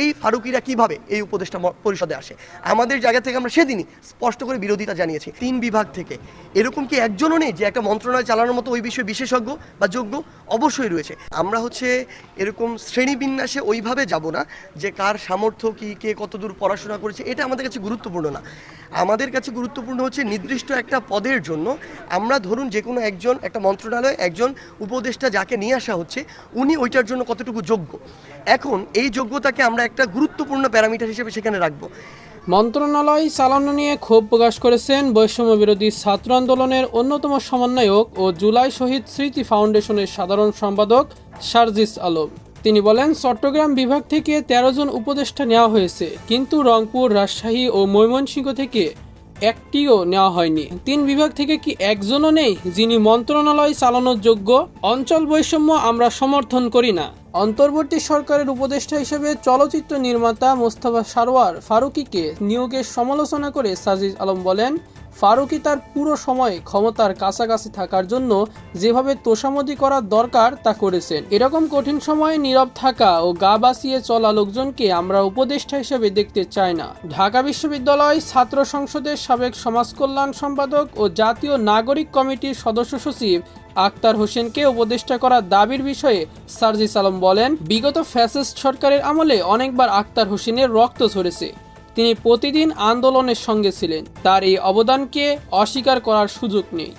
এই ফারুকিরা কিভাবে এই উপদেষ্টা পরিষদে আসে? আমাদের জায়গা থেকে আমরা সেদিনই স্পষ্ট করে বিরোধিতা জানিয়েছি। 3 বিভাগ থেকে এরকম কি একজনও নেই যে একটা মন্ত্রণালয় চালানোর মতো ওই বিষয়ে বিশেষজ্ঞ বা যোগ্য? অবশ্যই রয়েছে। আমরা এরকম শ্রেণীবিন্যাসে ওইভাবে যাব না যে কার সামর্থ্য কি, কে কতদূর পড়াশোনা করেছে, এটা আমাদের কাছে গুরুত্বপূর্ণ না। আমাদের কাছে গুরুত্বপূর্ণ হচ্ছে নির্দিষ্ট একটা পদের জন্য আমরা ধরুন যে কোনো একজন, একটা মন্ত্রণালয় একজন উপদেষ্টা যাকে নিয়ে আসা হচ্ছে, উনি ওইটার জন্য কতটুকু যোগ্য। এখন এই যোগ্যতাকে আমরা একটা গুরুত্বপূর্ণ প্যারামিটার হিসেবে সেখানে রাখবো। মন্ত্রণালয় চালানো নিয়ে ক্ষোভ প্রকাশ করেছেন বৈষম্য বিরোধী ছাত্র আন্দোলনের অন্যতম সমন্বয়ক ও জুলাই শহীদ স্মৃতি ফাউন্ডেশনের সাধারণ সম্পাদক সার্জিস আলম। তিনি বলেন, চট্টগ্রাম বিভাগ থেকে 13 জন উপদেষ্টা নেওয়া হয়েছে, কিন্তু রংপুর, রাজশাহী ও ময়মনসিংহ থেকে একটিও নেওয়া হয়নি। 3 বিভাগ থেকে কি একজনও নেই যিনি মন্ত্রণালয় চালানোর যোগ্য? অঞ্চল বৈষম্য আমরা সমর্থন করি না। অন্তর্বর্তী সরকারের উপদেষ্টা হিসেবে চলচ্চিত্র নির্মাতা মোস্তফা সারোয়ার ফারুকীকে নিয়োগের সমালোচনা করে সাজিদ আলম বলেন, ফারুকী তার পুরো সময় ক্ষমতার কাছাকাছি থাকার জন্য যেভাবে তোষামোদি করার দরকার তা করেছেন। এরকম কঠিন সময়ে নীরব থাকা ও গা বাঁচিয়ে চলা লোকজনকে আমরা উপদেষ্টা হিসেবে দেখতে চাই না। ঢাকা বিশ্ববিদ্যালয় ছাত্র সংসদের সাবেক সমাজ কল্যাণ সম্পাদক ও জাতীয় নাগরিক কমিটির সদস্য সচিব আক্তার হোসেনকে উপদেষ্টা করার দাবির বিষয়ে সার্জিস আলম বলেন, বিগত ফ্যাসিস্ট সরকারের আমলে অনেকবার আক্তার হোসেনের রক্ত ঝরেছে। তিনি প্রতিদিন আন্দোলনের সঙ্গে ছিলেন। তার এই অবদানকে অস্বীকার করার সুযোগ নেই।